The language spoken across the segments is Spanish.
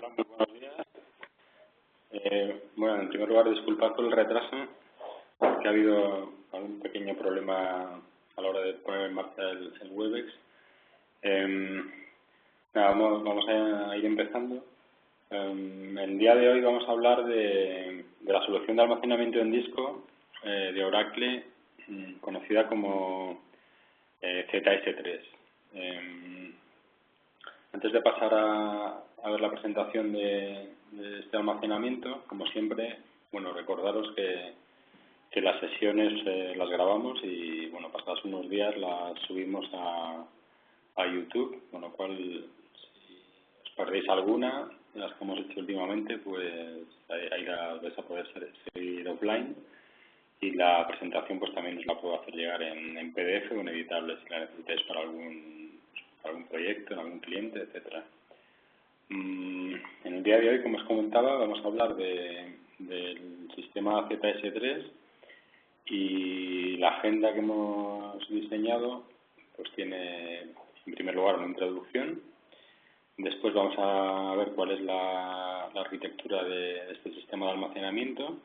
Hola, muy buenos días. Bueno, en primer lugar, disculpad por el retraso, que ha habido algún pequeño problema a la hora de poner en marcha el Webex. Nada, vamos a ir empezando. El día de hoy vamos a hablar de la solución de almacenamiento en disco de Oracle, conocida como ZS3. Antes de pasar a ver la presentación de este almacenamiento, como siempre, bueno, recordaros que las sesiones las grabamos y, bueno, pasados unos días las subimos a YouTube, con lo cual, si os perdéis alguna de las que hemos hecho últimamente, pues ahí las vais a poder seguir offline. Y la presentación pues también os la puedo hacer llegar en PDF o en editable si la necesitáis para algún proyecto, en algún cliente, etcétera. En el día de hoy, como os comentaba, vamos a hablar del sistema ZS3 y la agenda que hemos diseñado pues tiene en primer lugar una introducción. Después vamos a ver cuál es la arquitectura de este sistema de almacenamiento.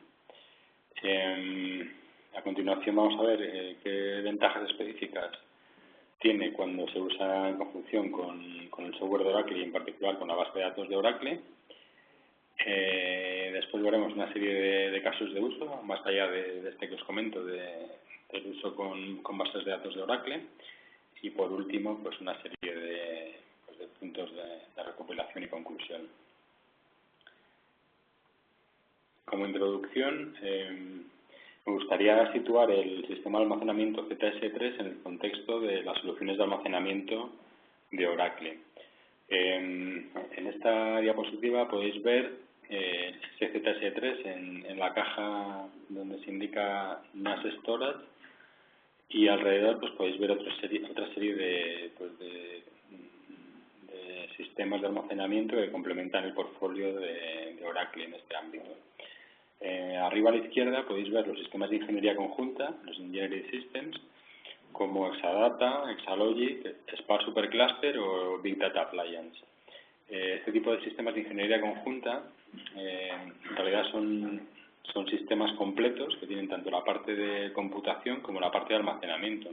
A continuación vamos a ver qué ventajas específicas tiene cuando se usa en conjunción con el software de Oracle y en particular con la base de datos de Oracle. Después veremos una serie de casos de uso, más allá de este que os comento, del uso con bases de datos de Oracle. Y por último, pues una serie de puntos de recopilación y conclusión. Como introducción, me gustaría situar el sistema de almacenamiento ZS3 en el contexto de las soluciones de almacenamiento de Oracle. En esta diapositiva podéis ver ese ZS3 en la caja donde se indica NAS Storage y alrededor pues podéis ver otra serie de sistemas de almacenamiento que complementan el portfolio de Oracle en este ámbito. Arriba a la izquierda podéis ver los sistemas de ingeniería conjunta, los Engineering Systems, como Exadata, Exalogic, Spark Supercluster o Big Data Appliance. Este tipo de sistemas de ingeniería conjunta en realidad son sistemas completos que tienen tanto la parte de computación como la parte de almacenamiento.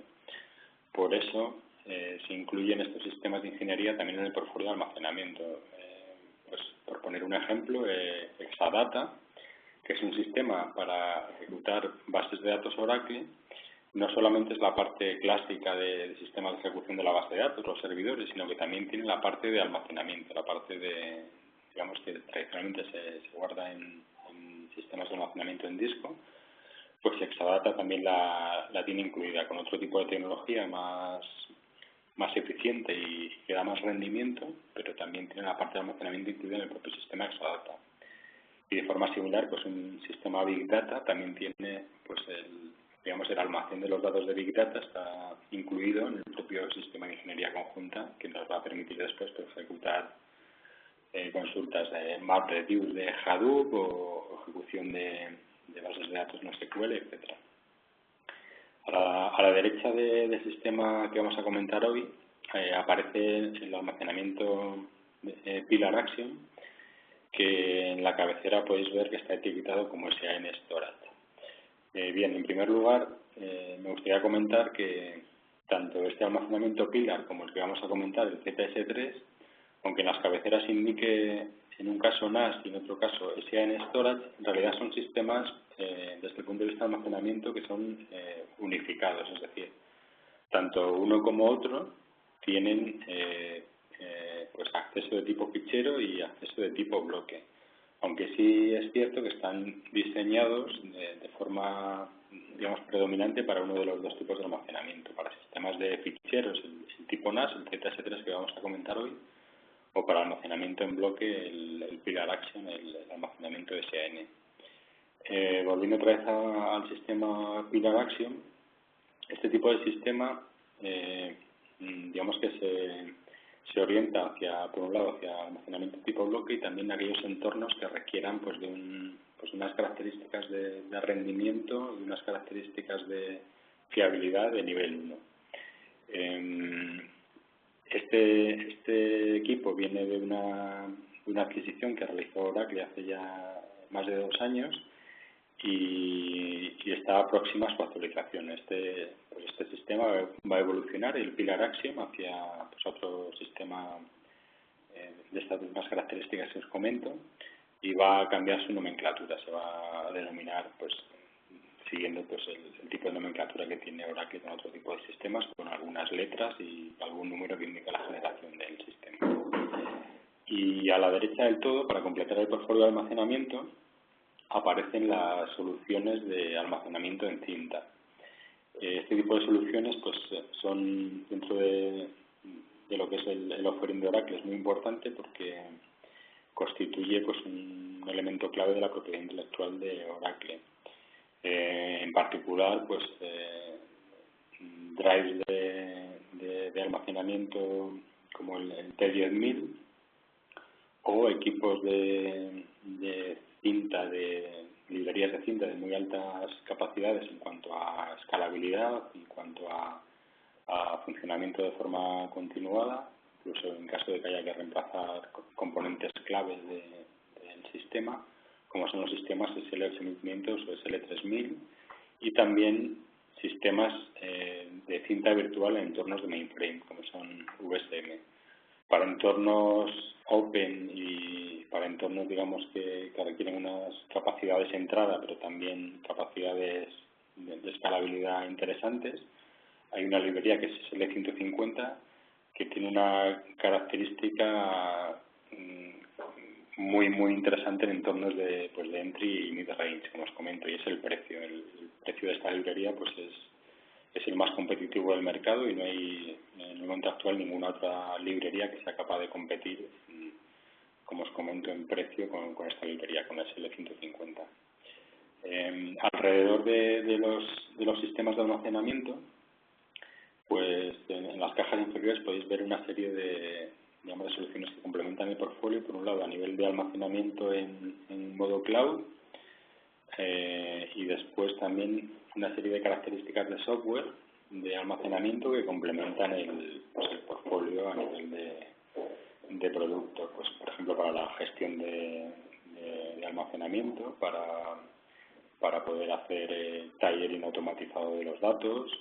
Por eso se incluyen estos sistemas de ingeniería también en el portfolio de almacenamiento. Pues, por poner un ejemplo, Exadata, que es un sistema para ejecutar bases de datos Oracle, no solamente es la parte clásica del sistema de ejecución de la base de datos, los servidores, sino que también tiene la parte de almacenamiento, la parte de, digamos que tradicionalmente se guarda en sistemas de almacenamiento en disco, pues Exadata también la tiene incluida con otro tipo de tecnología más eficiente y que da más rendimiento, pero también tiene la parte de almacenamiento incluida en el propio sistema Exadata. Y de forma similar, pues un sistema Big Data también tiene pues el almacén de los datos de Big Data está incluido en el propio sistema de ingeniería conjunta que nos va a permitir después pues, ejecutar consultas de MapReduce de Hadoop o ejecución de bases de datos NoSQL, etcétera. A la derecha del sistema que vamos a comentar hoy aparece el almacenamiento Pillar Action, que en la cabecera podéis ver que está etiquetado como SAN Storage. Bien, en primer lugar, me gustaría comentar que tanto este almacenamiento Pillar como el que vamos a comentar, el ZS3, aunque en las cabeceras indique en un caso NAS y en otro caso SAN Storage, en realidad son sistemas desde el punto de vista de almacenamiento que son unificados, es decir, tanto uno como otro tienen pues acceso de tipo fichero y acceso de tipo bloque, aunque sí es cierto que están diseñados de forma, digamos, predominante para uno de los dos tipos de almacenamiento, para sistemas de ficheros, el tipo NAS, el ZS3 que vamos a comentar hoy, o para almacenamiento en bloque, el Pillar Action, el almacenamiento de SAN. Volviendo otra vez al sistema Pillar Action, este tipo de sistema, digamos que se orienta hacia, por un lado, hacia almacenamiento tipo bloque y también aquellos entornos que requieran pues de unas características de rendimiento y unas características de fiabilidad de nivel 1. Este equipo viene de una una adquisición que realizó Oracle hace ya más de 2 años y está próxima a su actualización. Este sistema va a evolucionar el Pilar Axiom hacia otro sistema de estas mismas características que os comento y va a cambiar su nomenclatura. Se va a denominar siguiendo el tipo de nomenclatura que tiene Oracle con otro tipo de sistemas, con algunas letras y algún número que indica la generación del sistema. Y a la derecha del todo, para completar el portfolio de almacenamiento, aparecen las soluciones de almacenamiento en cinta. Este tipo de soluciones son dentro de lo que es el offering de Oracle, es muy importante porque constituye un elemento clave de la propiedad intelectual de Oracle. En particular, drives de almacenamiento como el T10000 o equipos de cinta, de librerías de cinta de muy altas capacidades en cuanto a escalabilidad, en cuanto a funcionamiento de forma continuada, incluso en caso de que haya que reemplazar componentes claves del sistema, como son los sistemas SL8500 o SL3000, y también sistemas de cinta virtual en entornos de mainframe, como son VSM. Para entornos open y para entornos, digamos, que requieren unas capacidades de entrada, pero también capacidades de escalabilidad interesantes, hay una librería que es SL150, que tiene una característica muy interesante en entornos de entry y mid-range, como os comento, y es el precio. El precio de esta librería es el más competitivo del mercado y no hay en el momento actual ninguna otra librería que sea capaz de competir, como os comento, en precio con esta librería, con la SL150. Alrededor de los sistemas de almacenamiento, en las cajas inferiores podéis ver una serie de soluciones que complementan el portfolio. Por un lado, a nivel de almacenamiento en modo cloud, y después también una serie de características de software de almacenamiento que complementan el portfolio a nivel de producto. Por ejemplo, para la gestión de almacenamiento, para poder hacer tiering automatizado de los datos,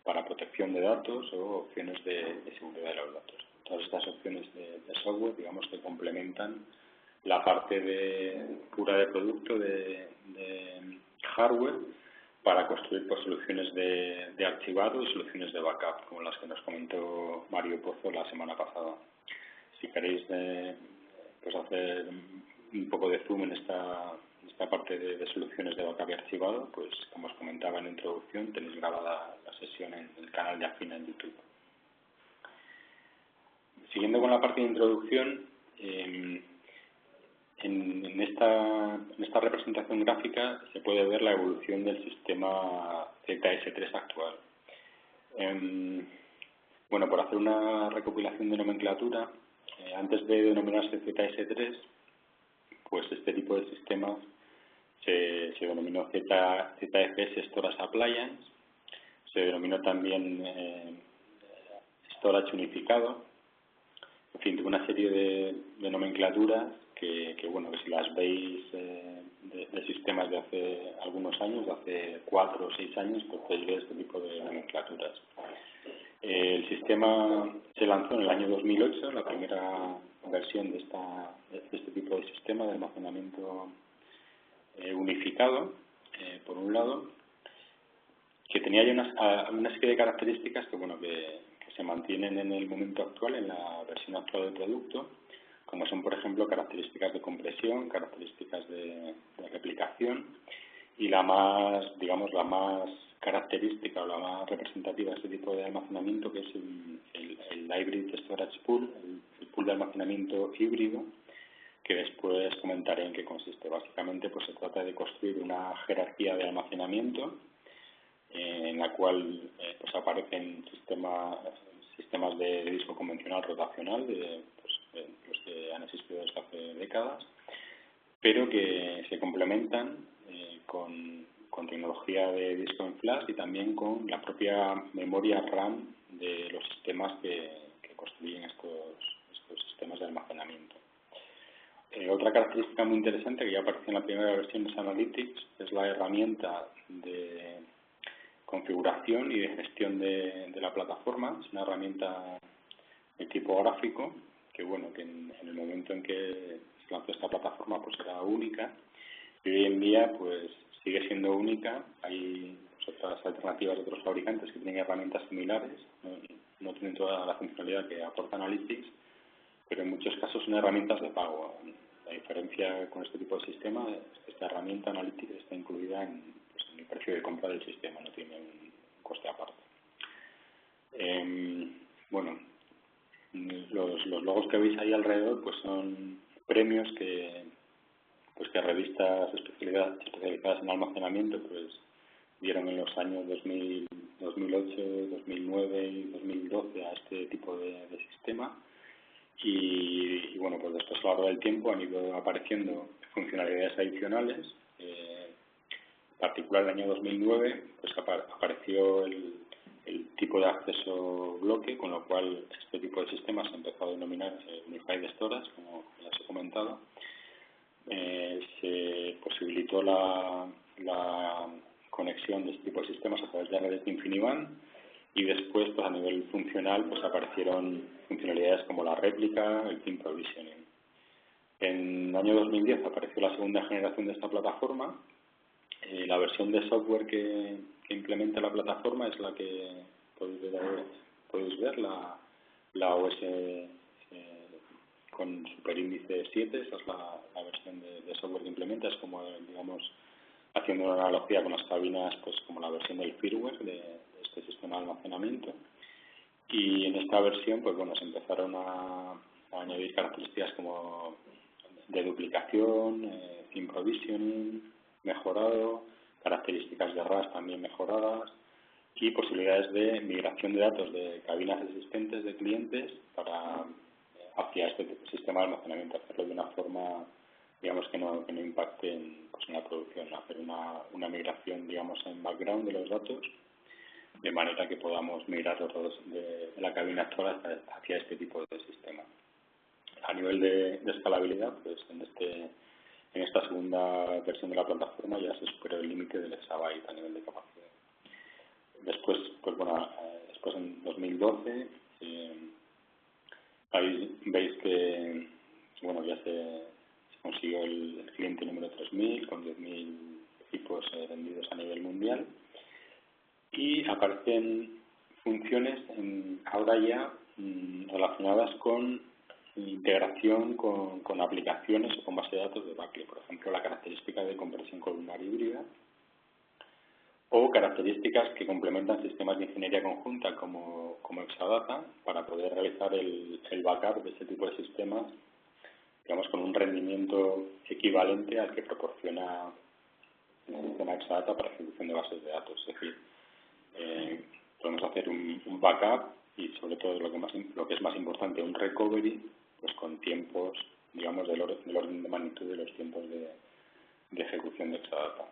para protección de datos o opciones de seguridad de los datos. Todas estas opciones de software, digamos, que complementan la parte pura de producto, de hardware, para construir soluciones de archivado y soluciones de backup, como las que nos comentó Mario Pozo la semana pasada. Si queréis hacer un poco de zoom en esta parte de soluciones de backup y archivado, como os comentaba en la introducción, tenéis grabada la sesión en el canal de Afina en YouTube. Siguiendo con la parte de introducción, en esta representación gráfica se puede ver la evolución del sistema ZS3 actual. Por hacer una recopilación de nomenclatura, antes de denominarse ZS3, este tipo de sistemas se denominó ZFS Storage Appliance, se denominó también Storage Unificado. En fin, tuvo una serie de nomenclaturas que si las veis de sistemas de hace algunos años, de hace 4 o 6 años, podéis ver este tipo de nomenclaturas. El sistema se lanzó en el año 2008, la primera versión de este tipo de sistema de almacenamiento unificado, por un lado, que tenía ya una serie de características que se mantienen en el momento actual, en la versión actual del producto, como son, por ejemplo, características de compresión, características de replicación, y la más característica o la más representativa de este tipo de almacenamiento, que es el Hybrid Storage Pool, el pool de almacenamiento híbrido, que después comentaré en qué consiste. Básicamente, se trata de construir una jerarquía de almacenamiento en la cual aparecen sistemas de disco convencional rotacional, los que han existido desde hace décadas, pero que se complementan con tecnología de disco en flash y también con la propia memoria RAM de los sistemas que construyen estos sistemas de almacenamiento. Otra característica muy interesante que ya apareció en la primera versión de Analytics es la herramienta de configuración y de gestión de la plataforma. Es una herramienta de tipo gráfico que, bueno, que en el momento en que se lanzó esta plataforma pues era única, y hoy en día pues sigue siendo única. Hay pues, otras alternativas de otros fabricantes que tienen herramientas similares, no tienen toda la funcionalidad que aporta Analytics, pero en muchos casos son herramientas de pago. La diferencia con este tipo de sistema es que esta herramienta Analytics está incluida pues, en el precio de compra del sistema, no tiene un coste aparte. Bueno, los logos que veis ahí alrededor pues son premios que revistas especializadas en almacenamiento pues dieron en los años 2000, 2008, 2009 y 2012 a este tipo de sistema. Y bueno, pues después a lo largo del tiempo han ido apareciendo funcionalidades adicionales. En particular, en el año 2009 pues apareció el tipo de acceso bloque, con lo cual este tipo de sistemas se empezó a denominar Unified Storage, como ya os he comentado. Se posibilitó la conexión de este tipo de sistemas a través de redes de InfiniBand, y después pues a nivel funcional pues aparecieron funcionalidades como la réplica, el Team Provisioning. En el año 2010 apareció la segunda generación de esta plataforma. La versión de software que implementa la plataforma es la que podéis ver, la OS con superíndice 7. Esa es la versión de software que implementa. Es como, digamos, haciendo una analogía con las cabinas, pues como la versión del firmware de este sistema de almacenamiento. Y en esta versión, pues bueno, se empezaron a añadir características como de duplicación, Team Provisioning mejorado, características de RAS también mejoradas, y posibilidades de migración de datos de cabinas existentes de clientes hacia este sistema de almacenamiento, hacerlo de una forma, digamos, que no impacte en la producción, hacer una migración, digamos, en background de los datos, de manera que podamos migrar los datos de la cabina actual hacia este tipo de sistema. A nivel de escalabilidad, pues en esta segunda versión de la plataforma ya se superó el límite del exabyte a nivel de capacidad. Después, pues bueno, después en 2012 veis que bueno, ya se consiguió el cliente número 3000 con 10.000 equipos vendidos a nivel mundial, y aparecen funciones ahora ya relacionadas con integración con aplicaciones o con base de datos de Backle. Por ejemplo, la característica de compresión columnar híbrida, o características que complementan sistemas de ingeniería conjunta como Exadata, para poder realizar el backup de este tipo de sistemas, digamos, con un rendimiento equivalente al que proporciona el sistema Exadata para ejecución de bases de datos. Es decir, podemos hacer un backup y, sobre todo, lo que es más importante, un recovery, pues con tiempos, digamos, del orden de magnitud de los tiempos de ejecución de Exadata.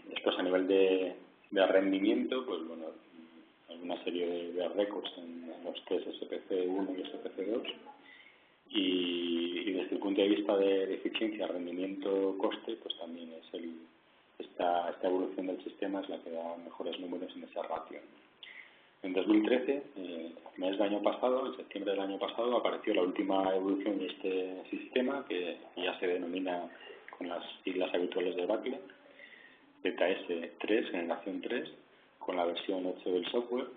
Después, a nivel de rendimiento, pues bueno, hay una serie de récords en los test SPC1 y SPC2, y desde el punto de vista de eficiencia, rendimiento, coste, pues también es esta evolución del sistema es la que da mejores números en esa ratio. En 2013, mes del año pasado, en septiembre del año pasado, apareció la última evolución de este sistema, que ya se denomina con las siglas habituales de Backle, BetaS 3, generación 3, con la versión 8 del software,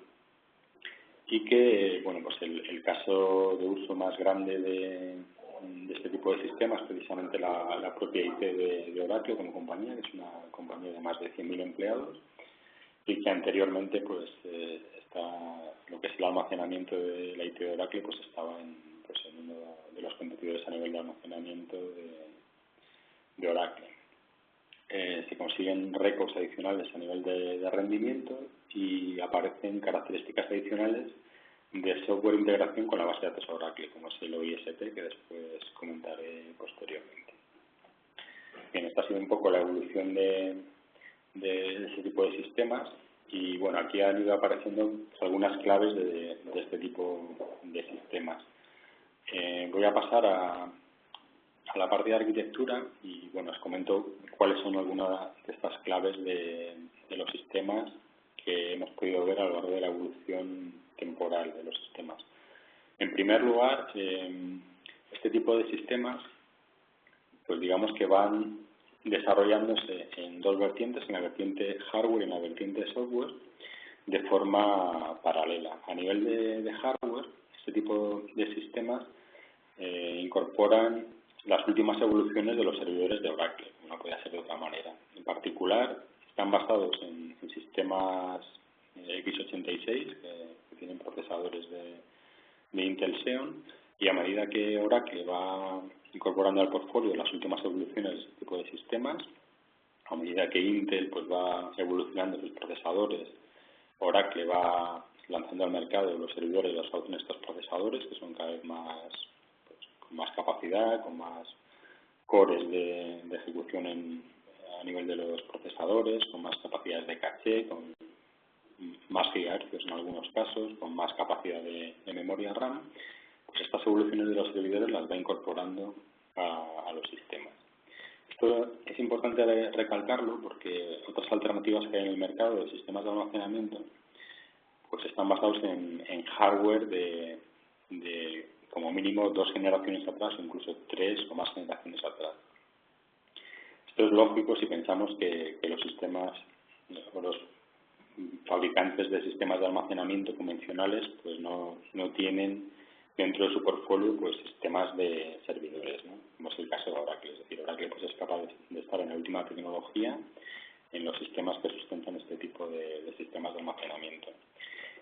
y que, bueno, pues el caso de uso más grande de este tipo de sistemas es precisamente la propia IT de Oracle como compañía, que es una compañía de más de 100.000 empleados, y que anteriormente, pues, lo que es el almacenamiento de la IT de Oracle, pues estaba en uno de los competidores a nivel de almacenamiento de Oracle. Se consiguen récords adicionales a nivel de rendimiento, y aparecen características adicionales de software integración con la base de datos Oracle, como es el OISP, que después comentaré posteriormente. Bien, esta ha sido un poco la evolución de ese tipo de sistemas, y bueno, aquí han ido apareciendo algunas claves de este tipo de sistemas. Voy a pasar a la parte de arquitectura y bueno, os comento cuáles son algunas de estas claves de los sistemas que hemos podido ver a lo largo de la evolución temporal de los sistemas. En primer lugar, este tipo de sistemas, pues digamos que van desarrollándose en dos vertientes, en la vertiente hardware y en la vertiente software, de forma paralela. A nivel de hardware, este tipo de sistemas incorporan las últimas evoluciones de los servidores de Oracle, no podía ser de otra manera. En particular, están basados en sistemas x86 que tienen procesadores de Intel Xeon, y a medida que Oracle va incorporando al portfolio las últimas evoluciones de este tipo de sistemas, a medida que Intel pues va evolucionando sus procesadores, Oracle va lanzando al mercado los servidores basados en estos procesadores, que son cada vez más, pues, con más capacidad, con más cores de ejecución a nivel de los procesadores, con más capacidades de caché, con más gigahercios en algunos casos, con más capacidad de memoria RAM. Pues estas evoluciones de los servidores las va incorporando a los sistemas. Esto es importante recalcarlo porque otras alternativas que hay en el mercado de sistemas de almacenamiento pues están basados en hardware de como mínimo 2 generaciones atrás, o incluso 3 o más generaciones atrás. Esto es lógico si pensamos que los sistemas o los fabricantes de sistemas de almacenamiento convencionales pues no tienen dentro de su portfolio pues sistemas de servidores, ¿no? Como es el caso de Oracle. Es decir, Oracle pues es capaz de estar en la última tecnología en los sistemas que sustentan este tipo de sistemas de almacenamiento.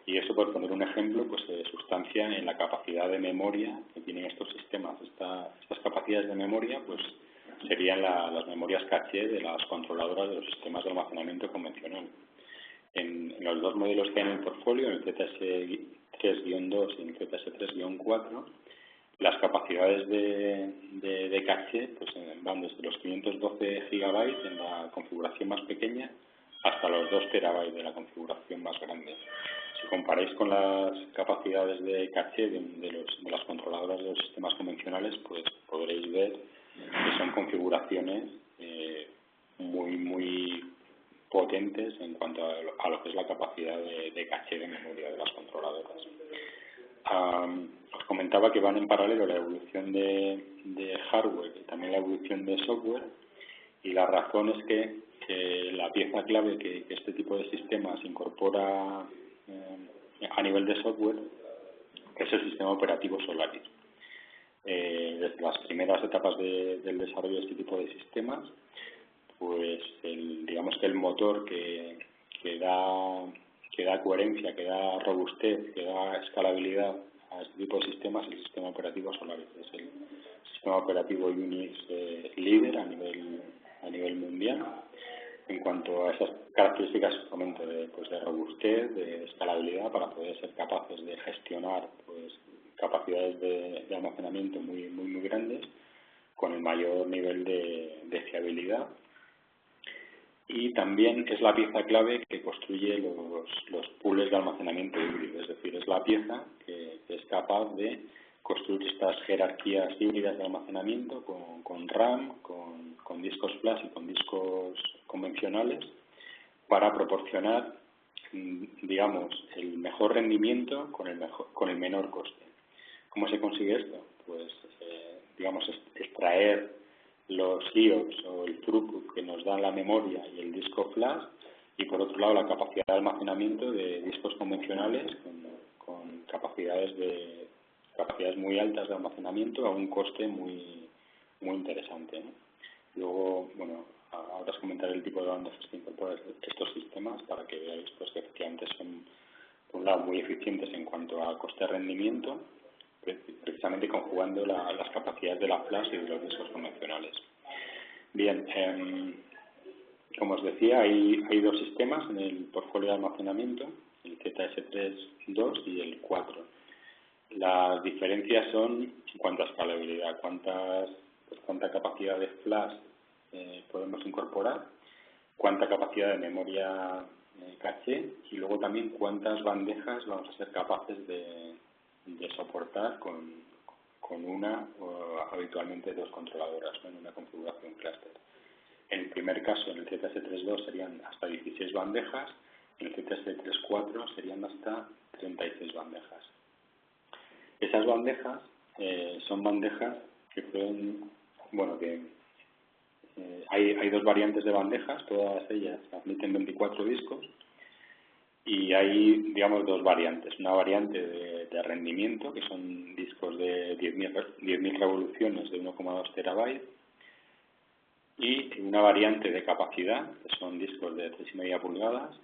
Y eso, por poner un ejemplo, pues se sustancia en la capacidad de memoria que tienen estos sistemas. Estas capacidades de memoria pues serían las memorias caché de las controladoras de los sistemas de almacenamiento convencional. En los dos modelos que hay en el portfolio, en el ZS3-2 y en el ZS3-4, las capacidades de caché pues van desde los 512 GB en la configuración más pequeña hasta los 2 TB de la configuración más grande. Si comparáis con las capacidades de caché de las controladoras de los sistemas convencionales, pues podréis ver que son configuraciones muy potentes en cuanto a lo que es la capacidad de caché de memoria de las controladoras. Os comentaba que van en paralelo la evolución de hardware y también la evolución de software, y la razón es que la pieza clave que este tipo de sistemas incorpora a nivel de software es el sistema operativo Solaris. Desde las primeras etapas del desarrollo de este tipo de sistemas, pues digamos que el motor que da coherencia, que da robustez, que da escalabilidad a este tipo de sistemas es el sistema operativo Solaris. Es el sistema operativo Unix líder a nivel mundial en cuanto a esas características de robustez, de escalabilidad, para poder ser capaces de gestionar pues capacidades de almacenamiento muy grandes con el mayor nivel de fiabilidad. Y también es la pieza clave que construye los pools de almacenamiento híbrido, es decir, es la pieza que es capaz de construir estas jerarquías híbridas de almacenamiento con RAM, con discos flash y con discos convencionales para proporcionar, digamos, el mejor rendimiento con el menor coste. ¿Cómo se consigue esto? Pues, digamos, extraer los IOPS o el throughput que nos dan la memoria y el disco flash, y por otro lado la capacidad de almacenamiento de discos convencionales con capacidades muy altas de almacenamiento a un coste muy interesante, ¿no? Luego, bueno, ahora os comentaré el tipo de bandas que incorporan estos sistemas para que veáis pues, que efectivamente son, por un lado, muy eficientes en cuanto a coste-rendimiento, precisamente conjugando las capacidades de la flash y de los discos convencionales. Bien, como os decía, hay dos sistemas en el portfolio de almacenamiento, el ZS3-2 y el 4. Las diferencias son en cuanto a escalabilidad, cuánta capacidad de flash podemos incorporar, cuánta capacidad de memoria caché, y luego también cuántas bandejas vamos a ser capaces de soportar con con una o habitualmente dos controladoras, ¿no? En una configuración clúster. En el primer caso, en el ZS32 serían hasta 16 bandejas, en el ZS34 serían hasta 36 bandejas. Esas bandejas son bandejas que pueden, bueno, que hay dos variantes de bandejas, todas ellas admiten 24 discos, y hay, digamos, dos variantes. Una variante de rendimiento, que son discos de 10.000 revoluciones de 1,2 terabytes, y una variante de capacidad, que son discos de 3,5 pulgadas,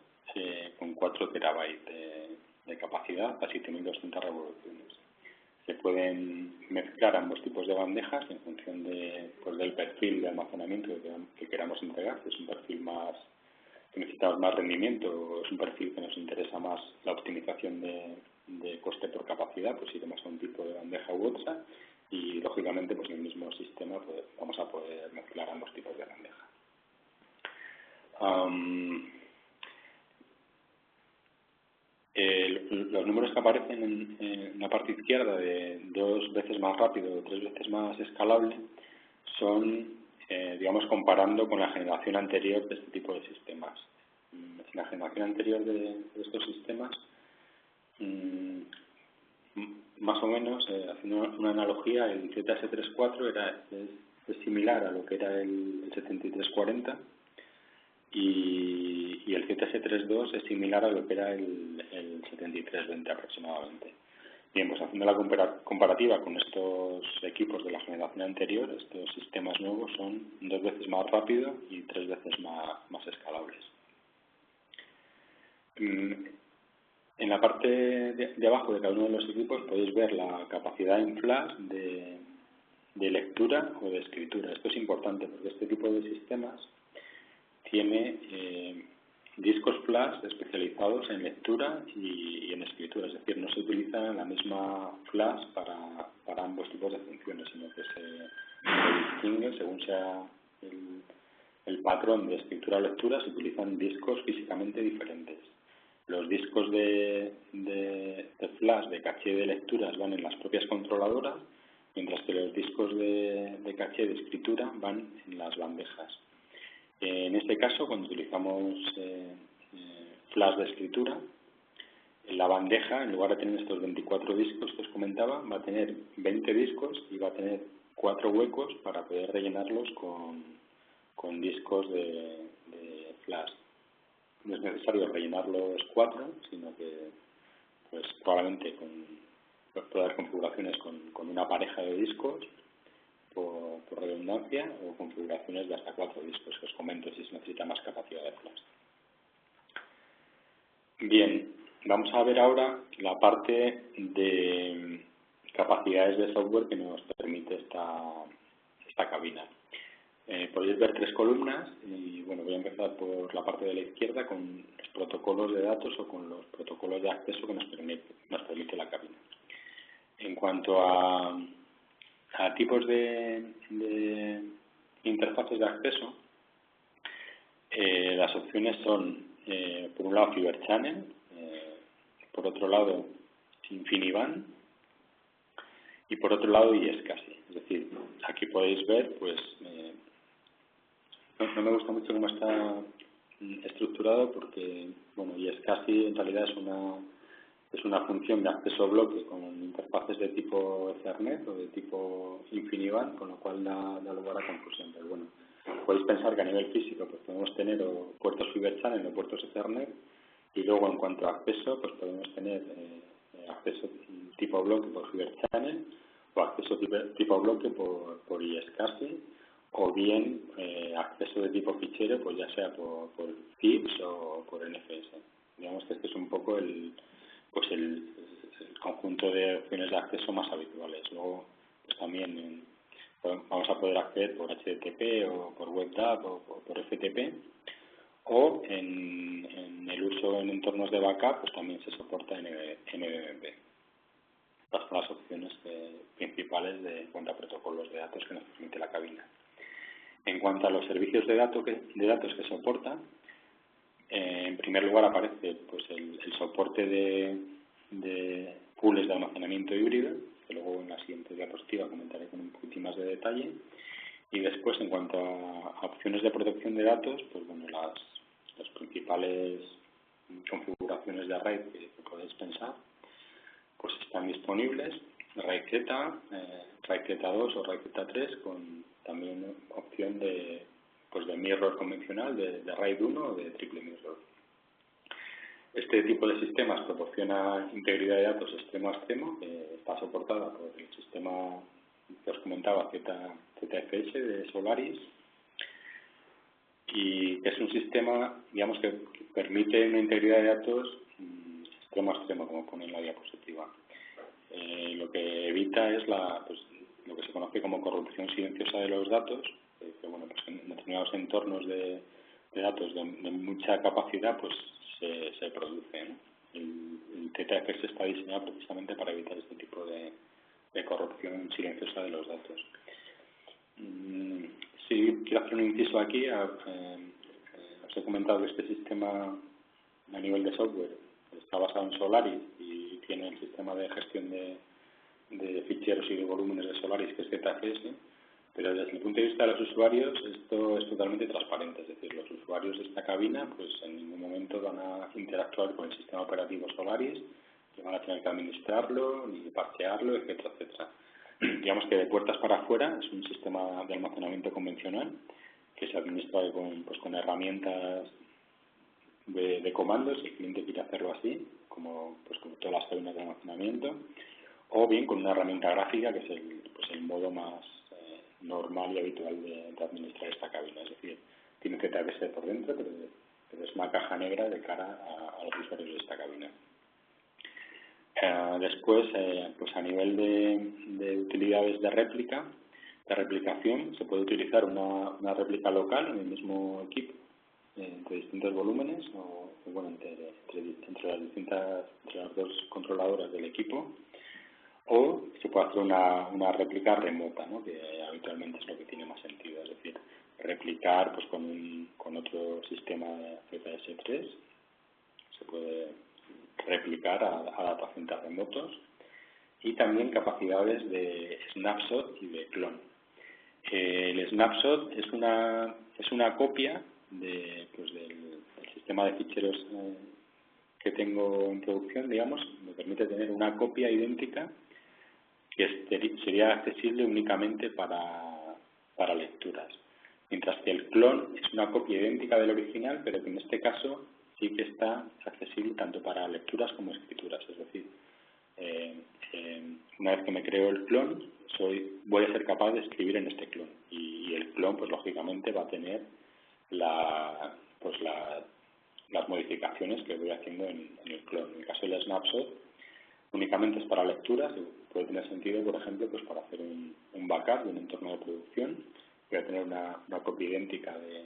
con 4 terabytes de capacidad a 7.200 revoluciones. Se pueden mezclar ambos tipos de bandejas en función del perfil de almacenamiento que queramos entregar, que es un perfil que necesitamos más rendimiento, o es un perfil que nos interesa más la optimización de coste por capacidad, pues iremos a un tipo de bandeja u otra, y lógicamente pues en el mismo sistema pues, vamos a poder mezclar ambos tipos de bandeja. Los números que aparecen en la parte izquierda de 2 veces más rápido o 3 veces más escalable son, digamos, comparando con la generación anterior de este tipo de sistemas. En la generación anterior de estos sistemas, más o menos, haciendo una analogía, el ZS34 es similar a lo que era el 7340, y el ZS32 es similar a lo que era el 7320 aproximadamente. Bien, pues haciendo la comparativa con estos equipos de la generación anterior, estos sistemas nuevos son 2 veces más rápidos y 3 veces más escalables. En la parte de abajo de cada uno de los equipos podéis ver la capacidad en flash de lectura o de escritura. Esto es importante porque este tipo de sistemas tiene discos flash especializados en lectura y en escritura, es decir, no se utiliza la misma flash para ambos tipos de funciones, sino que se distingue según sea el patrón de escritura o lectura, se utilizan discos físicamente diferentes. Los discos de flash de caché de lecturas van en las propias controladoras, mientras que los discos de caché de escritura van en las bandejas. En este caso, cuando utilizamos flash de escritura, la bandeja, en lugar de tener estos 24 discos que os comentaba, va a tener 20 discos y va a tener 4 huecos para poder rellenarlos con discos de flash. No es necesario rellenar los 4, sino que pues probablemente puede haber configuraciones con una pareja de discos por redundancia, o configuraciones de hasta 4 discos, que os comento si se necesita más capacidad de flash. Bien, vamos a ver ahora la parte de capacidades de software que nos permite esta cabina. Podéis ver 3 columnas y bueno, voy a empezar por la parte de la izquierda con los protocolos de datos o con los protocolos de acceso que nos permite la cabina. En cuanto a tipos de interfaces de acceso, las opciones son, por un lado, Fiber Channel, por otro lado, InfiniBand, y por otro lado, iSCSI. Es decir, aquí podéis ver, pues, no me gusta mucho cómo está estructurado porque, bueno, iSCSI en realidad es una función de acceso a bloque con interfaces de tipo Ethernet o de tipo InfiniBand, con lo cual da lugar a confusión. Pero bueno, podéis pensar que a nivel físico pues podemos tener puertos Fiber Channel o puertos Ethernet, y luego en cuanto a acceso pues podemos tener acceso tipo bloque por Fiber Channel o acceso tipo bloque por iSCSI, o bien acceso de tipo fichero, pues ya sea por FIPS o por NFS. Digamos que este es un poco el conjunto de opciones de acceso más habituales. Luego, pues también vamos a poder acceder por HTTP o por WebDAV o por FTP, o en el uso en entornos de backup, pues también se soporta NBMP. Estas son las opciones principales en cuanto a protocolos de datos que nos permite la cabina. En cuanto a los servicios de datos que soporta, en primer lugar aparece pues el soporte de pools de almacenamiento híbrido, que luego en la siguiente diapositiva comentaré con un poquitín más de detalle. Y después, en cuanto a opciones de protección de datos, pues bueno, las principales configuraciones de RAID que podéis pensar, pues están disponibles. RAID Z, RAID Z2 o RAID Z3, con también opción de mirror convencional, de RAID 1 o de triple mirror. Este tipo de sistemas proporciona integridad de datos extremo a extremo, que está soportada por el sistema que os comentaba, ZFS de Solaris, y que es un sistema, digamos, que permite una integridad de datos extremo a extremo, como pone en la diapositiva. Lo que evita es lo que se conoce como corrupción silenciosa de los datos, que bueno, pues en determinados entornos de datos de mucha capacidad pues se produce, ¿no? El ZFS está diseñado precisamente para evitar este tipo de corrupción silenciosa de los datos. Sí, quiero hacer un inciso aquí. Os he comentado que este sistema a nivel de software está basado en Solaris y tiene el sistema de gestión de ficheros y de volúmenes de Solaris, que es ZFS, pero desde el punto de vista de los usuarios esto es totalmente transparente, es decir, los usuarios de esta cabina pues en ningún momento van a interactuar con el sistema operativo Solaris, ni van a tener que administrarlo, ni parchearlo, etcétera, etcétera. Digamos que de puertas para afuera es un sistema de almacenamiento convencional que se administra con herramientas de comandos, si el cliente quiere hacerlo así, como todas las cabinas de almacenamiento, o bien con una herramienta gráfica que es el modo más normal y habitual de administrar esta cabina, es decir, tiene ZFS por dentro, pero es una caja negra de cara a los usuarios de esta cabina. Después, pues a nivel de utilidades de replicación, se puede utilizar una réplica local en el mismo equipo, entre distintos volúmenes, o bueno, entre las dos controladoras del equipo, o se puede hacer una réplica remota, ¿no? Que habitualmente es lo que tiene más sentido, es decir, replicar pues con otro sistema ZS3, se puede replicar a data centers remotos, y también capacidades de snapshot y de clon. El snapshot es una copia del sistema de ficheros que tengo en producción, digamos, me permite tener una copia idéntica que sería accesible únicamente para lecturas, mientras que el clon es una copia idéntica del original, pero que en este caso sí que está accesible tanto para lecturas como escrituras, es decir, una vez que me creo el clon, voy a ser capaz de escribir en este clon, y el clon, pues lógicamente va a tener las modificaciones que voy haciendo en el clon. En el caso del snapshot, únicamente es para lecturas, puede tener sentido, por ejemplo, pues para hacer un backup de un entorno de producción. Voy a tener una copia idéntica de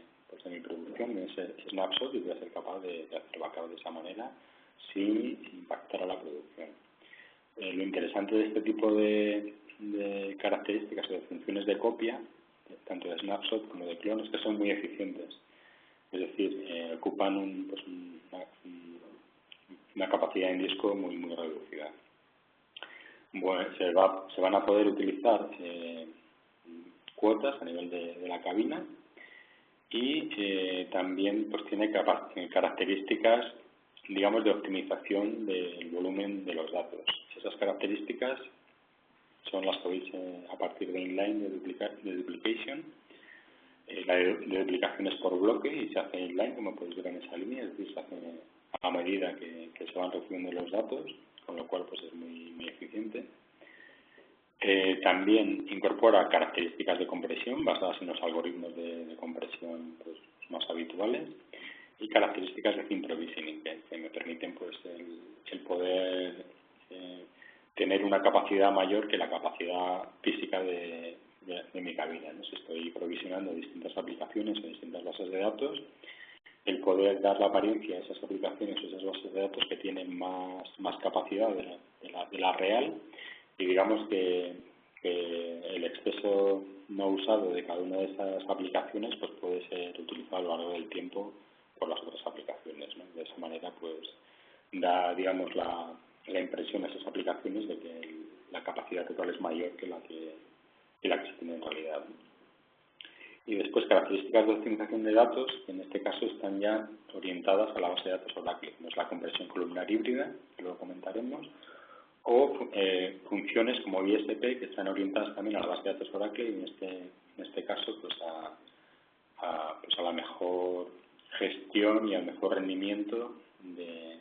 mi producción en ese snapshot y voy a ser capaz de hacer backup de esa manera sin impactar a la producción. Lo interesante de este tipo de características o de funciones de copia, tanto de snapshot como de clon, es que son muy eficientes. Es decir, ocupan una capacidad en disco muy, muy reducida. Bueno, se van a poder utilizar cuotas a nivel de la cabina, y también pues tiene características, digamos, de optimización del volumen de los datos. Esas características son las que veis a partir de inline de duplication. La de duplicación es por bloque y se hace inline, como podéis ver en esa línea, es decir, se hace a medida que se van recibiendo los datos, con lo cual pues es muy, muy eficiente. También incorpora características de compresión basadas en los algoritmos de compresión pues, más habituales, y características de theme provisioning que me permiten pues el poder tener una capacidad mayor que la capacidad física de mi cabina, ¿no? Si estoy provisionando distintas aplicaciones o distintas bases de datos, el poder dar la apariencia a esas aplicaciones o esas bases de datos que tienen más capacidad de la real, y digamos que el exceso no usado de cada una de esas aplicaciones pues puede ser utilizado a lo largo del tiempo por las otras aplicaciones, ¿no? De esa manera pues da, digamos, la impresión a esas aplicaciones de que la capacidad total es mayor que la que se tiene en realidad, ¿no? Y después características de optimización de datos, que en este caso están ya orientadas a la base de datos Oracle. No es la compresión columnar híbrida, que luego comentaremos, o funciones como ISP, que están orientadas también a la base de datos Oracle y en este caso pues a la mejor gestión y al mejor rendimiento de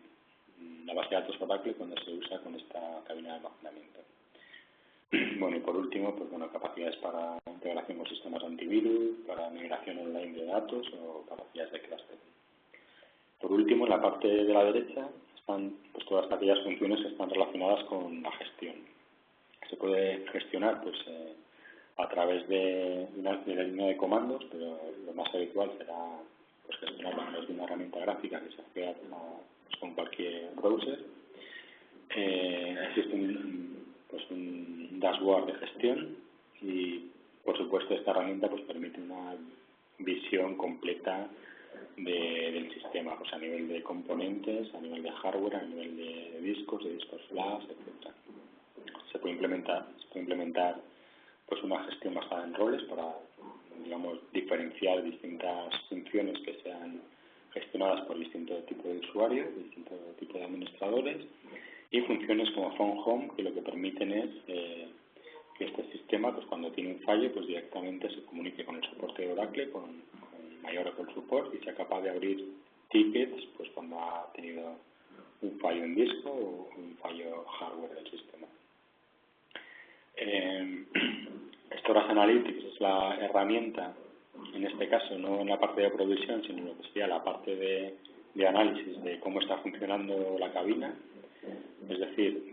la base de datos Oracle cuando se usa con esta cabina de almacenamiento. Bueno, y por último, pues bueno, capacidades para integración con sistemas antivirus, para migración online de datos o capacidades de cluster. Por último, en la parte de la derecha están pues todas aquellas funciones que están relacionadas con la gestión. Se puede gestionar pues a través de la línea de comandos, pero lo más habitual será pues gestionarlo a través de una herramienta gráfica que se acceda pues, con cualquier browser. Existe un dashboard de gestión y, por supuesto, esta herramienta pues permite una visión completa del sistema, pues a nivel de componentes, a nivel de hardware, a nivel de discos flash, etcétera. Se puede implementar pues una gestión basada en roles para, digamos, diferenciar distintas funciones que sean gestionadas por distinto tipo de usuarios, distinto tipo de administradores, y funciones como Phone Home, que lo que permiten es que este sistema, pues cuando tiene un fallo, pues directamente se comunique con el soporte de Oracle, con mayor Oracle Support, y sea capaz de abrir tickets pues cuando ha tenido un fallo en disco o un fallo hardware del sistema. Storage Analytics es la herramienta, en este caso no en la parte de provisión, sino en lo que sería la parte de análisis de cómo está funcionando la cabina, es decir,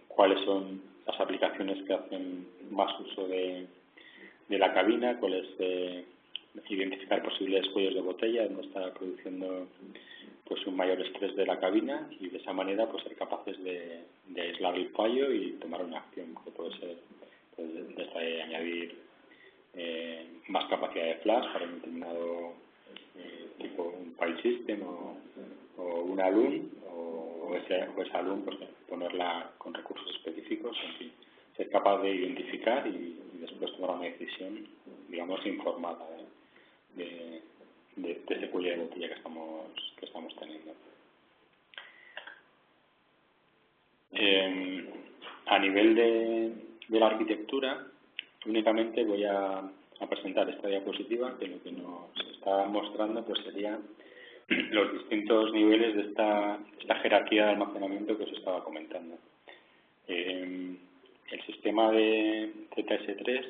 cuáles son las aplicaciones que hacen más uso de la cabina, cuáles identificar posibles cuellos de botella donde está produciendo pues un mayor estrés de la cabina y de esa manera pues ser capaces de aislar el fallo y tomar una acción que puede ser pues, desde añadir más capacidad de flash para un determinado tipo un file system o un alum o esa alum pues ponerla con recursos específicos, en fin, ser capaz de identificar y después tomar una decisión, digamos, informada de ese cuello de botella que estamos teniendo. A nivel de la arquitectura, únicamente voy a presentar esta diapositiva, que lo que nos está mostrando pues sería los distintos niveles de esta jerarquía de almacenamiento que os estaba comentando. El sistema de ZS3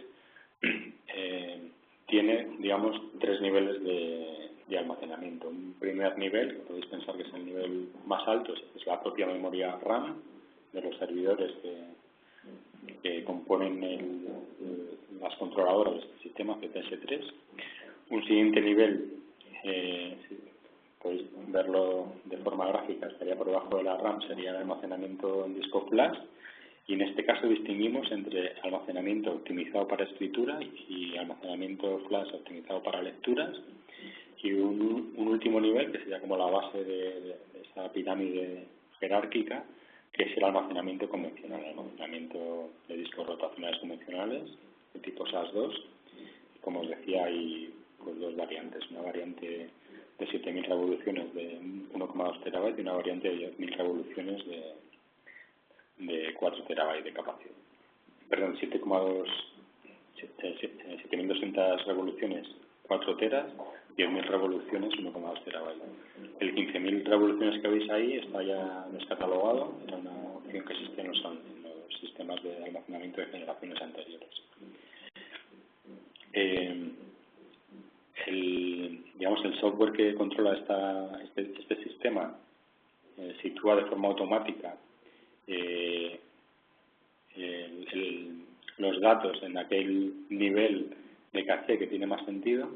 tiene, digamos, tres niveles de almacenamiento. Un primer nivel, que podéis pensar que es el nivel más alto, es la propia memoria RAM de los servidores que componen las controladoras de este sistema ZS3. Un siguiente nivel, podéis verlo de forma gráfica, estaría por debajo de la RAM, sería el almacenamiento en disco flash. Y en este caso distinguimos entre almacenamiento optimizado para escritura y almacenamiento flash optimizado para lecturas. Y un último nivel, que sería como la base de esa pirámide jerárquica, que es el almacenamiento convencional, el almacenamiento de discos rotacionales convencionales, de tipo SAS2. Como os decía, hay pues, dos variantes. Una variante de 7.000 revoluciones de 1,2 terabytes y una variante de 10.000 revoluciones de 4 terabytes de capacidad. Perdón, 7.200 revoluciones, 4 teras, 10.000 revoluciones, 1,2 terabytes. El 15.000 revoluciones que veis ahí está ya descatalogado, era una opción que existía en los sistemas de almacenamiento de generaciones anteriores. El software que controla este sistema sitúa de forma automática los datos en aquel nivel de caché que tiene más sentido,